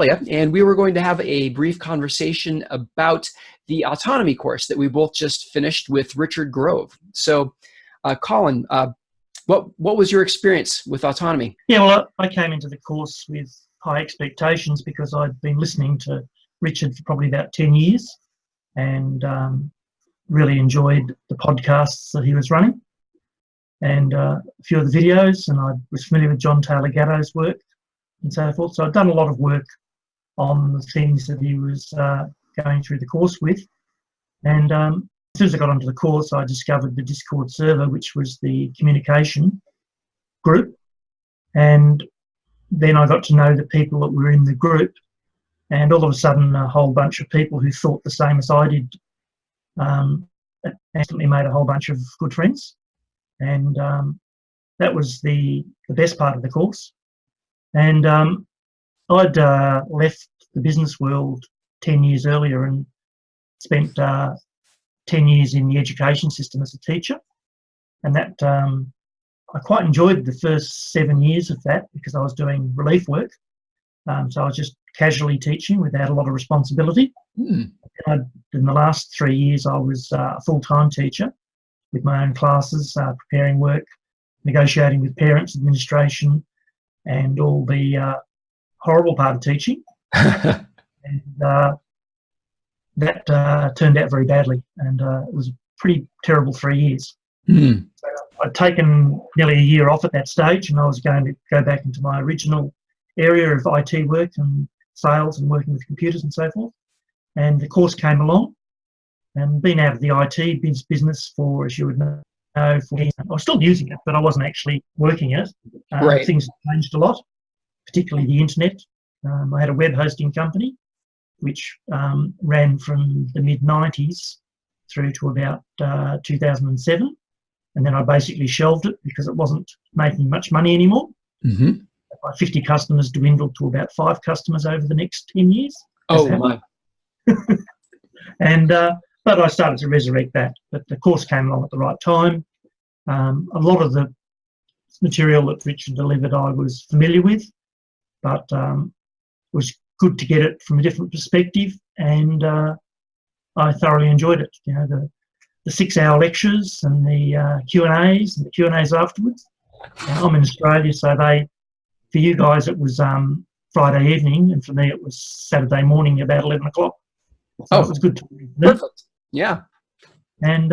and we were going to have a brief conversation about the Autonomy course that we both just finished with Richard Grove. So, Colin, what was your experience with Autonomy? Yeah, well, I came into the course with high expectations because I'd been listening to Richard for probably about 10 years and really enjoyed the podcasts that he was running and a few of the videos, and I was familiar with John Taylor Gatto's work and so forth. So I'd done a lot of work on the things that he was going through the course with. And as soon as I got onto the course, I discovered the Discord server, which was the communication group. And then I got to know the people that were in the group. And all of a sudden, a whole bunch of people who thought the same as I did instantly made a whole bunch of good friends. And that was the best part of the course. And I'd left the business world 10 years earlier and spent 10 years in the education system as a teacher. And that I quite enjoyed the first 7 years of that because I was doing relief work. So I was just casually teaching without a lot of responsibility. In the last 3 years, I was a full-time teacher with my own classes, preparing work, negotiating with parents, administration, and all the horrible part of teaching. And that turned out very badly, and it was a pretty terrible 3 years. So I'd taken nearly a year off at that stage, and I was going to go back into my original area of IT work and sales and working with computers and so forth. And the course came along, and been out of the IT business for, as you would know, I was still using it, but I wasn't actually working it. Right. Things have changed a lot, particularly the internet. I had a web hosting company which ran from the mid-90s through to about 2007. And then I basically shelved it because it wasn't making much money anymore. My 50 customers dwindled to about 5 customers over the next 10 years. Oh, my. And but I started to resurrect that. But the course came along at the right time. A lot of the material that Richard delivered I was familiar with, but it was good to get it from a different perspective, and I thoroughly enjoyed it. You know, the 6-hour lectures and the Q&As and the Q&As afterwards. I'm in Australia, so for you guys it was Friday evening, and for me it was Saturday morning about 11 o'clock. So it was good to me. Perfect. Yeah. And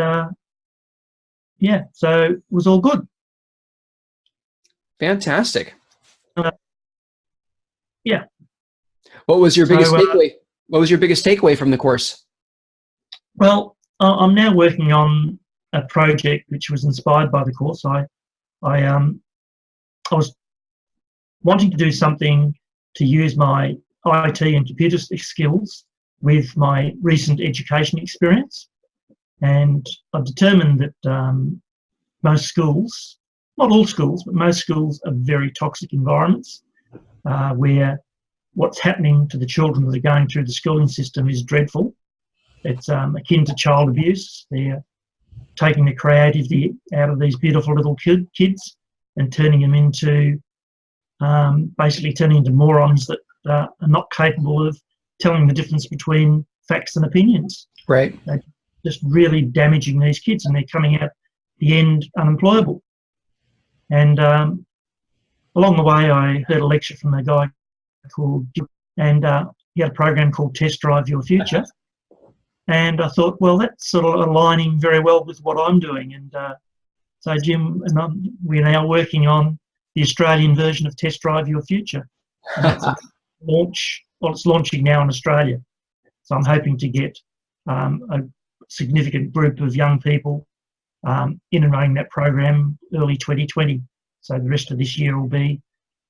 yeah, so it was all good. Fantastic. Yeah. What was your biggest takeaway? What was your biggest takeaway from the course? Well, I'm now working on a project which was inspired by the course. I was wanting to do something to use my IT and computer skills with my recent education experience, and I've determined that most schools, not all schools, but most schools are very toxic environments where what's happening to the children that are going through the schooling system is dreadful. It's akin to child abuse. They're taking the creativity out of these beautiful little kids and turning them into basically turning into morons that are not capable of telling the difference between facts and opinions. Right. They're just really damaging these kids, and they're coming out the end unemployable. And along the way, I heard a lecture from a guy called, and he had a program called Test Drive Your Future. And I thought, well, that's sort of aligning very well with what I'm doing. And so Jim and we're now working on the Australian version of Test Drive Your Future. And that's a launch. Well, it's launching now in Australia. So I'm hoping to get a significant group of young people in and running that program early 2020. So the rest of this year will be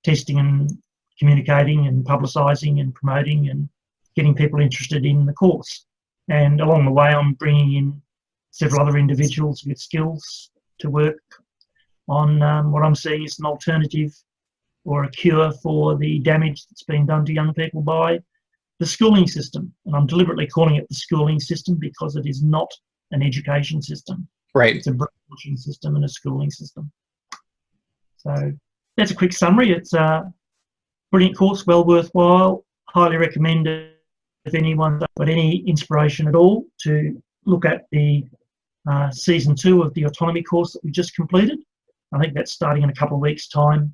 testing and communicating and publicising and promoting and getting people interested in the course. And along the way, I'm bringing in several other individuals with skills to work on what I'm seeing as an alternative or a cure for the damage that's been done to young people by the schooling system. And I'm deliberately calling it the schooling system because it is not an education system. Right. It's a brainwashing system and a schooling system. So that's a quick summary. It's a brilliant course, well worthwhile. highly recommend it if anyone's got any inspiration at all to look at the season 2 of the Autonomy course that we just completed. I think that's starting in a couple of weeks' time,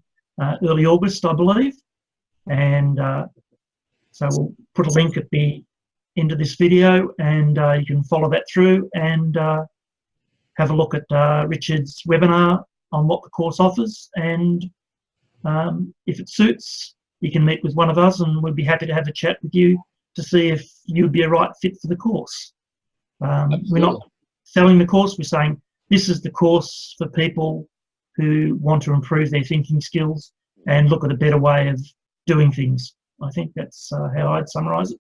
early August, I believe. And so we'll put a link at the end of this video, and you can follow that through and have a look at Richard's webinar on what the course offers. And if it suits, you can meet with one of us, and we'd be happy to have a chat with you to see if you'd be a right fit for the course. We're not selling the course, we're saying this is the course for people who want to improve their thinking skills and look at a better way of doing things. I think that's how I'd summarise it.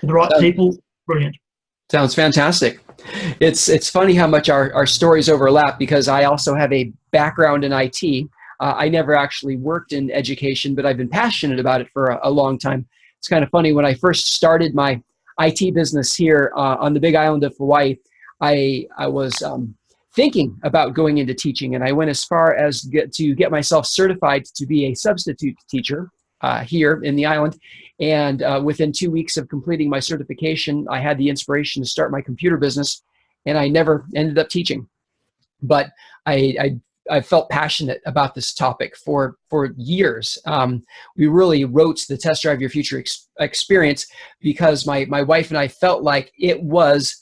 For the right people, brilliant. Sounds fantastic. It's funny how much our stories overlap, because I also have a background in IT. I never actually worked in education, but I've been passionate about it for a long time. It's kind of funny, when I first started my IT business here on the big island of Hawaii, I was thinking about going into teaching, and I went as far as to get myself certified to be a substitute teacher here in the island. And within 2 weeks of completing my certification, I had the inspiration to start my computer business, and I never ended up teaching. But I felt passionate about this topic for years. We really wrote the Test Drive Your Future experience because my wife and I felt like it was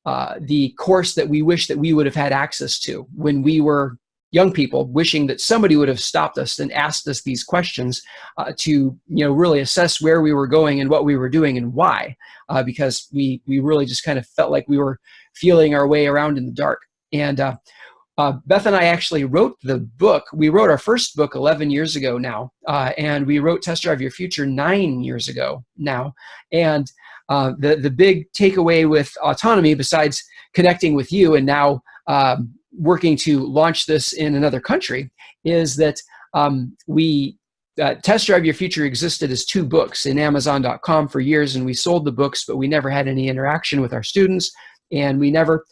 the course that we wish that we would have had access to when we were young people, wishing that somebody would have stopped us and asked us these questions to really assess where we were going and what we were doing and why, because we really just kind of felt like we were feeling our way around in the dark. And Beth and I actually wrote the book. We wrote our first book 11 years ago now, and we wrote Test Drive Your Future 9 years ago now. And the big takeaway with Autonomy, besides connecting with you and now working to launch this in another country, is that Test Drive Your Future existed as 2 books in Amazon.com for years, and we sold the books, but we never had any interaction with our students, and we never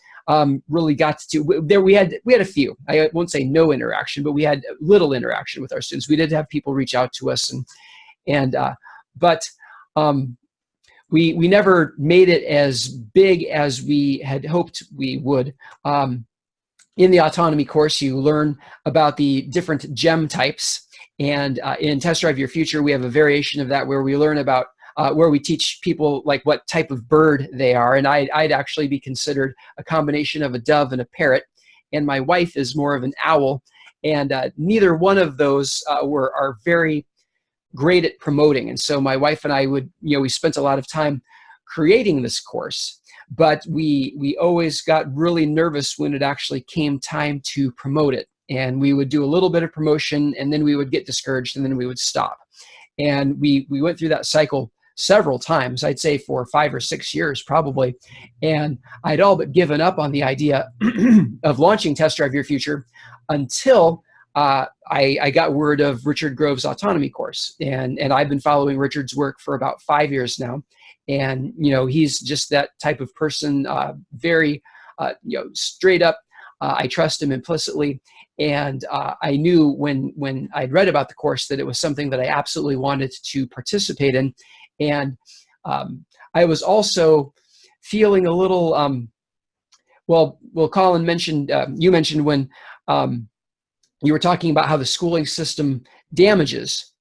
really got to there. We had a few. I won't say no interaction, but we had little interaction with our students. We did have people reach out to us, but we never made it as big as we had hoped we would. In the Autonomy course, you learn about the different gem types, and in Test Drive Your Future, we have a variation of that where we learn about where we teach people like what type of bird they are. And I'd actually be considered a combination of a dove and a parrot, and my wife is more of an owl, and neither one of those are very great at promoting. And so my wife and I we spent a lot of time creating this course, but we always got really nervous when it actually came time to promote it. And we would do a little bit of promotion, and then we would get discouraged, and then we would stop. And we went through that cycle several times, I'd say for 5 or 6 years probably. And I'd all but given up on the idea of launching Test Drive Your Future until I got word of Richard Grove's Autonomy course. And I've been following Richard's work for about 5 years now. And, he's just that type of person, very, straight up. I trust him implicitly. And I knew when I'd read about the course that it was something that I absolutely wanted to participate in. And I was also feeling a little, Colin mentioned, you mentioned when you were talking about how the schooling system damages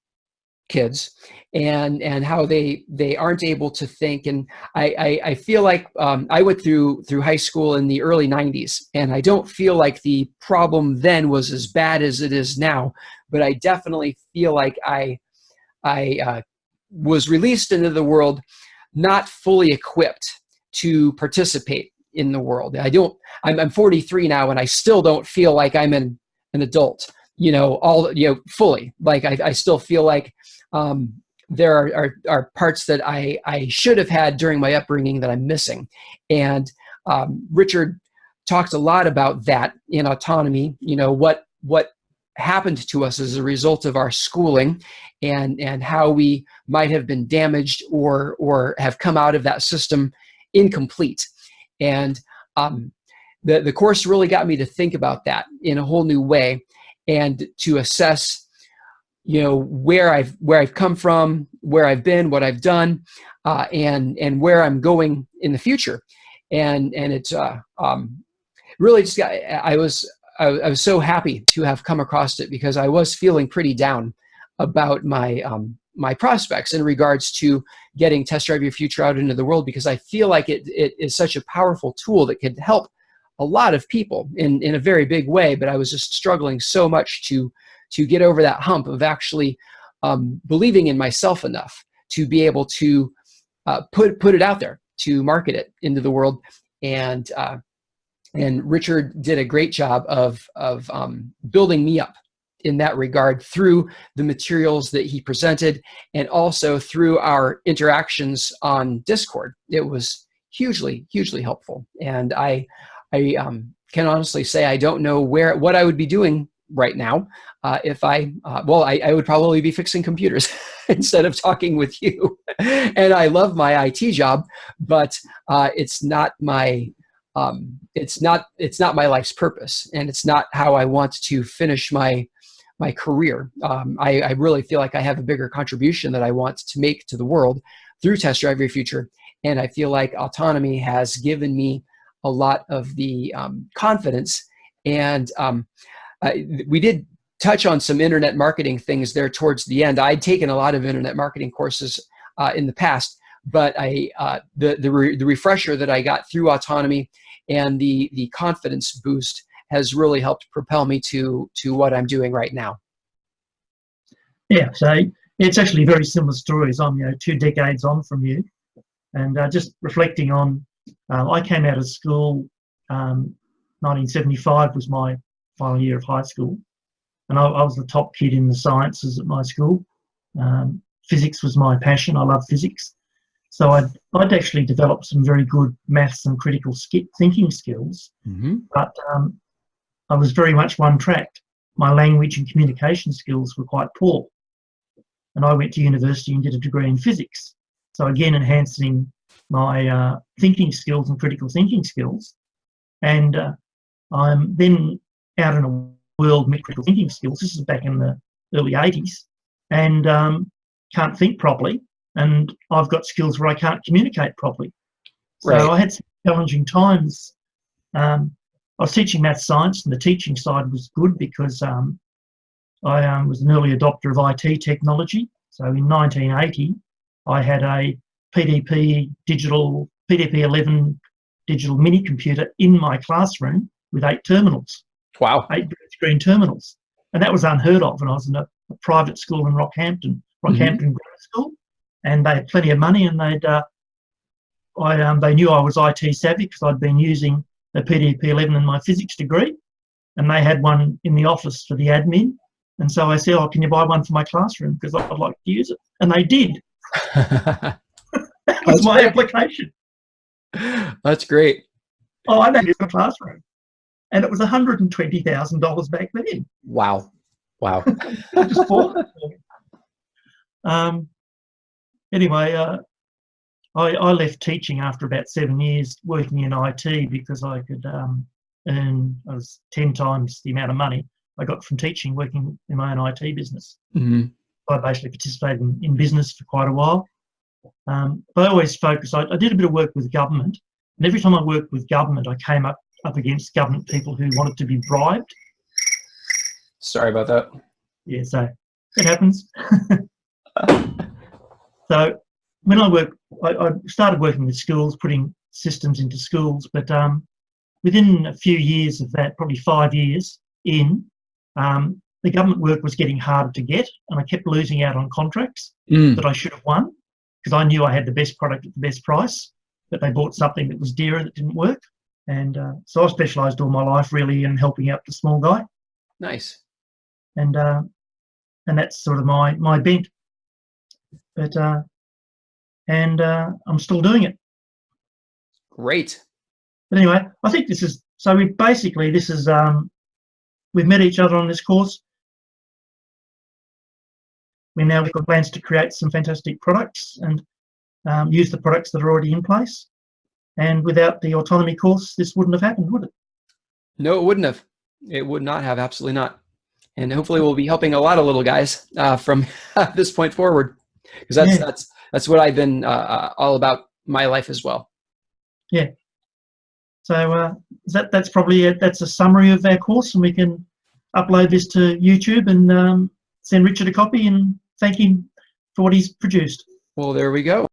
kids and how they aren't able to think. And I feel like I went through high school in the early 90s, and I don't feel like the problem then was as bad as it is now, but I definitely feel like I was released into the world not fully equipped to participate in the world. I'm 43 now, and I still don't feel like I'm an adult, fully. Like I still feel like there are parts that I should have had during my upbringing that I'm missing. And Richard talked a lot about that in Autonomy, what happened to us as a result of our schooling, and how we might have been damaged or have come out of that system incomplete. And the course really got me to think about that in a whole new way, and to assess where I've come from, where I've been, what I've done, and where I'm going in the future. And it's really just I was so happy to have come across it, because I was feeling pretty down about my prospects in regards to getting Test Drive Your Future out into the world, because I feel like it is such a powerful tool that could help a lot of people in a very big way. But I was just struggling so much to get over that hump of actually believing in myself enough to be able to put it out there, to market it into the world. And Richard did a great job of building me up in that regard through the materials that he presented, and also through our interactions on Discord. It was hugely, hugely helpful. And I can honestly say I don't know what I would be doing right now if I would probably be fixing computers instead of talking with you. And I love my IT job, but it's not my life's purpose, and it's not how I want to finish my career. I really feel like I have a bigger contribution that I want to make to the world through Test Drive Your Future. And I feel like Autonomy has given me a lot of the confidence. And we did touch on some internet marketing things there towards the end. I'd taken a lot of internet marketing courses in the past, but the refresher that I got through Autonomy and the confidence boost has really helped propel me to what I'm doing right now. Yeah, so it's actually very similar stories. I'm 2 decades on from you, and just reflecting on, I came out of school, 1975 was my final year of high school, and I was the top kid in the sciences at my school. Physics was my passion. I love physics. So I'd actually developed some very good maths and critical thinking skills, but I was very much one-tracked. My language and communication skills were quite poor. And I went to university and did a degree in physics. So again, enhancing my thinking skills and critical thinking skills. And I'm then out in a world with critical thinking skills. This is back in the early 80s. And can't think properly. And I've got skills where I can't communicate properly. So right. I had some challenging times. I was teaching math science, and the teaching side was good because I was an early adopter of IT technology. So in 1980, I had a PDP 11 digital mini computer in my classroom with 8 terminals. Wow. 8 screen terminals. And that was unheard of. And I was in a private school in Rockhampton Grammar School, and they had plenty of money, and they knew I was IT savvy because I'd been using the PDP 11 in my physics degree, and they had one in the office for the admin. And so I said, "Oh, can you buy one for my classroom, because I'd like to use it?" And they did. That was my application. That's great. Oh, I made it for my classroom, and it was $120,000 back then. Wow. I just bought it. Anyway, I left teaching after about 7 years working in IT because I could earn 10 times the amount of money I got from teaching working in my own IT business. I basically participated in business for quite a while. But I always focused, I did a bit of work with government, and every time I worked with government, I came up against government people who wanted to be bribed. Sorry about that. Yeah, so it happens. So when I started working with schools, putting systems into schools, but within a few years of that, probably 5 years in, the government work was getting harder to get, and I kept losing out on contracts that I should have won, because I knew I had the best product at the best price, but they bought something that was dearer that didn't work. And so I've specialised all my life really in helping out the small guy. Nice. And that's sort of my bent. But I'm still doing it. Great. But anyway, I think this is we've met each other on this course. We now have got plans to create some fantastic products and use the products that are already in place. And without the Autonomy course, this wouldn't have happened, would it? No, it wouldn't have. It would not have. Absolutely not. And hopefully we'll be helping a lot of little guys from this point forward, because Yeah. that's what I've been all about my life as well. Yeah. So that's probably it. That's a summary of our course, and we can upload this to YouTube and send Richard a copy and thank him for what he's produced. Well, there we go.